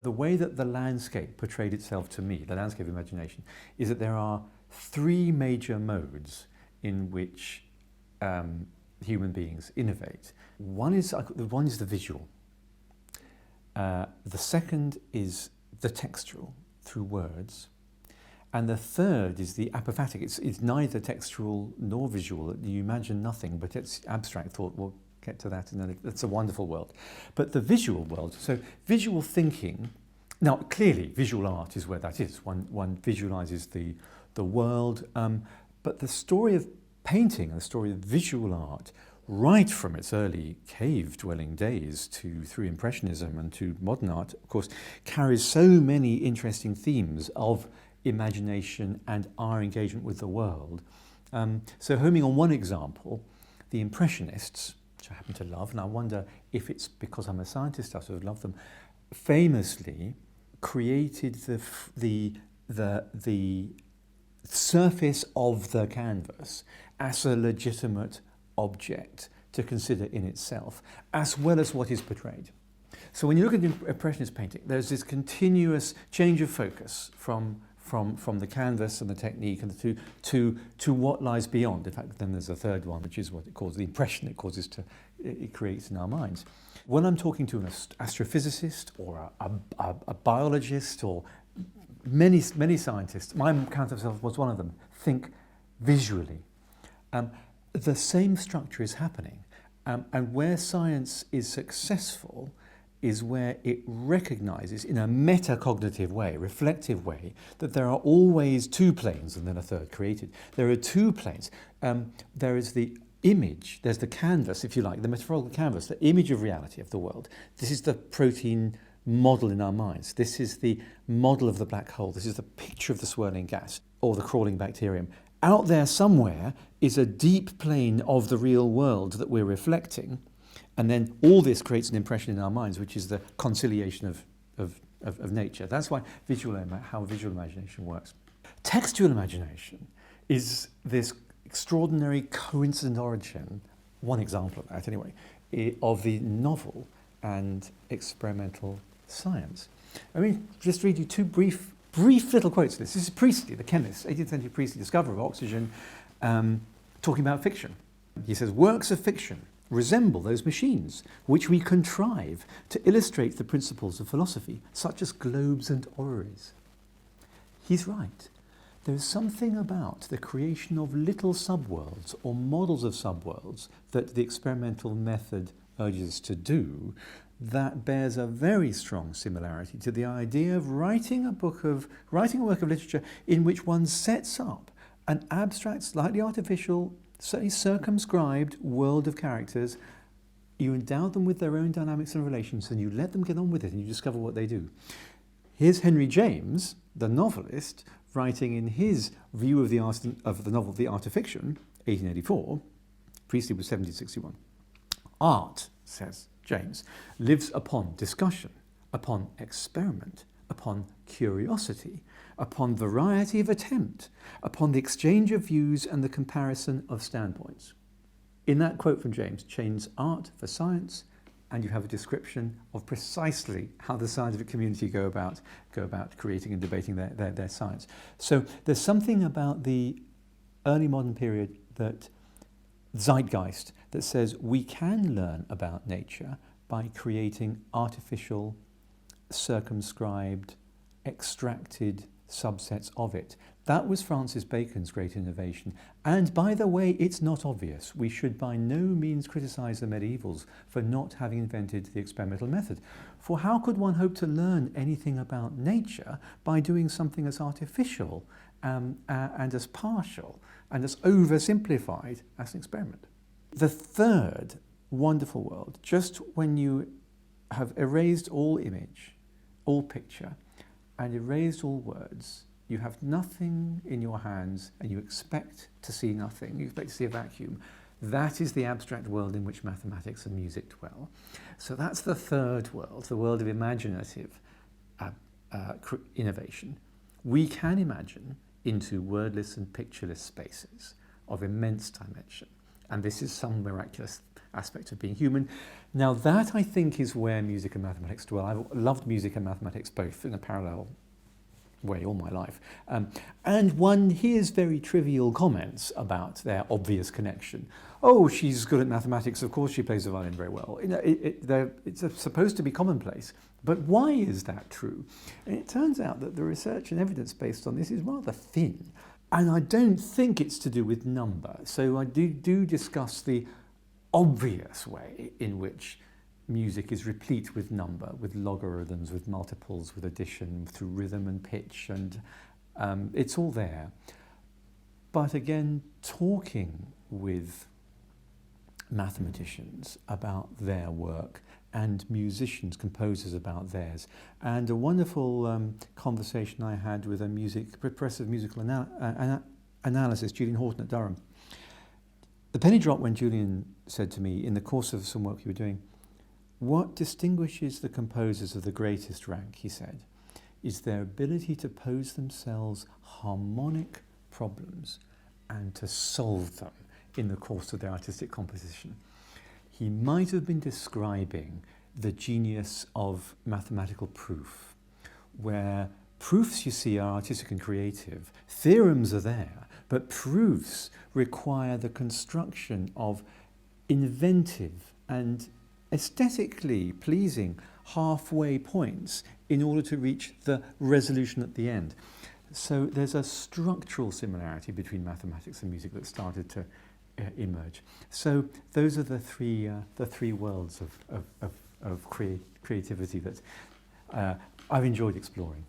The way that the landscape portrayed itself to me, the landscape of imagination, is that there are three major modes in which human beings innovate. One is the visual. The second is the textual, through words. And the third is the apophatic. It's neither textual nor visual. You imagine nothing, but it's abstract thought. We'll get to that in a little. It's a wonderful world. But the visual world, so visual thinking, now clearly visual art is where that is. One visualizes the world, but the story of painting, the story of visual art, right from its early cave-dwelling days through Impressionism and to modern art, of course, carries so many interesting themes of imagination and our engagement with the world. So homing on one example, the Impressionists, which I happen to love, and I wonder if it's because I'm a scientist I sort of love them, famously created the surface of the canvas as a legitimate object to consider in itself, as well as what is portrayed. So when you look at Impressionist painting, there's this continuous change of focus from the canvas and the technique and to what lies beyond. In fact, then there's a third one, which is what it calls the impression it creates in our minds. When I'm talking to an astrophysicist or a biologist or many scientists, my account of self was one of them, think visually. The same structure is happening. And where science is successful is where it recognizes in a metacognitive way, reflective way, that there are always two planes and then a third created. There are two planes. There is the image, there's the canvas, if you like, the metaphorical canvas, the image of reality of the world. This is the protein model in our minds. This is the model of the black hole. This is the picture of the swirling gas or the crawling bacterium. Out there somewhere is a deep plane of the real world that we're reflecting. And then all this creates an impression in our minds, which is the conciliation of nature. That's why how visual imagination works. Textual imagination is this extraordinary coincident origin, one example of that anyway, of the novel and experimental science. I mean, just read you two brief little quotes of this. This is Priestley, the chemist, 18th century Priestley, discoverer of oxygen, talking about fiction. He says, works of fiction resemble those machines which we contrive to illustrate the principles of philosophy, such as globes and orreries. He's right. There is something about the creation of little subworlds or models of subworlds that the experimental method urges us to do that bears a very strong similarity to the idea of writing a work of literature in which one sets up an abstract, slightly artificial, certainly circumscribed world of characters. You endow them with their own dynamics and relations and you let them get on with it and you discover what they do. Here's Henry James, the novelist, writing in his view of the novel The Art of Fiction, 1884. Priestley was 1761. Art, says James, lives upon discussion, upon experiment, upon curiosity, upon variety of attempt, upon the exchange of views and the comparison of standpoints. In that quote from James, change art for science, and you have a description of precisely how the scientific community go about creating and debating their science. So there's something about the early modern period, that zeitgeist, that says we can learn about nature by creating artificial, circumscribed, extracted subsets of it. That was Francis Bacon's great innovation. And by the way, it's not obvious. We should by no means criticize the medievals for not having invented the experimental method. For how could one hope to learn anything about nature by doing something as artificial and as partial and as oversimplified as an experiment? The third wonderful world, just when you have erased all image, all picture, and erased all words, you have nothing in your hands and you expect to see nothing, you expect to see a vacuum. That is the abstract world in which mathematics and music dwell. So that's the third world, the world of imaginative innovation. We can imagine into wordless and pictureless spaces of immense dimension. And this is some miraculous aspect of being human. Now that, I think, is where music and mathematics dwell. I've loved music and mathematics both in a parallel way all my life. And one hears very trivial comments about their obvious connection. Oh, she's good at mathematics, of course she plays the violin very well. You know, it's supposed to be commonplace. But why is that true? And it turns out that the research and evidence based on this is rather thin. And I don't think it's to do with number. So I do discuss the obvious way in which music is replete with number, with logarithms, with multiples, with addition, through rhythm and pitch, and it's all there. But again, talking with mathematicians about their work and musicians, composers about theirs, and a wonderful conversation I had with a progressive musical analysis, Julian Horton at Durham. The penny dropped when Julian said to me, in the course of some work we were doing, what distinguishes the composers of the greatest rank, he said, is their ability to pose themselves harmonic problems and to solve them in the course of their artistic composition. He might have been describing the genius of mathematical proof, where proofs, you see, are artistic and creative. Theorems are there, but proofs require the construction of inventive and aesthetically pleasing halfway points in order to reach the resolution at the end. So there's a structural similarity between mathematics and music that started to emerge. So those are the three worlds of creativity that I've enjoyed exploring.